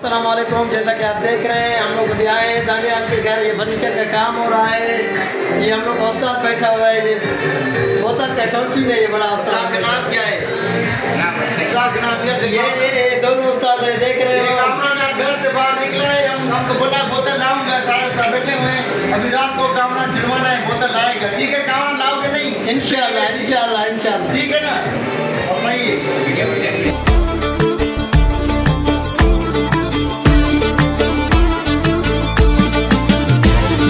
अस्सलामुअलैकुम। जैसा कि आप देख रहे हैं, हम लोग अभी आए हैं दानियाल के घर। ये फर्नीचर का काम हो रहा है। ये हम लोग का उस्ताद बैठा हुआ है। ये उस्ताद का शौकीन है। ये बड़ा उस्ताद का नाम क्या है? ये दोनों उस्ताद है, देख रहे हो। कामरान घर से बाहर निकला है। हमको बोला बोतल लाऊंगा, सारे साथ बैठे हुए हैं। अभी रात को कामरान जुर्माना है, बोतल लाएगा। ठीक है, कामरान लाओगे नहीं? इंशाल्लाह इंशाल्लाह इंशाल्लाह। ठीक है ना? और सही है।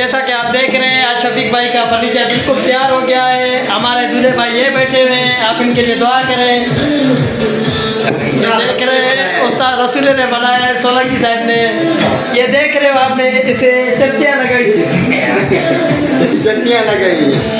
जैसा कि आप देख रहे हैं, आज शफीक भाई का फर्नीचर बिल्कुल तैयार हो गया है। हमारे दूल्हे भाई ये बैठे हुए हैं, आप इनके लिए दुआ करें। देख रहे हैं उस्ताद रसूल ने बनाया है, सोलंकी साहब ने। ये देख रहे हो आपने, इसे चट्टियाँ लगाई चटनियाँ लगाई।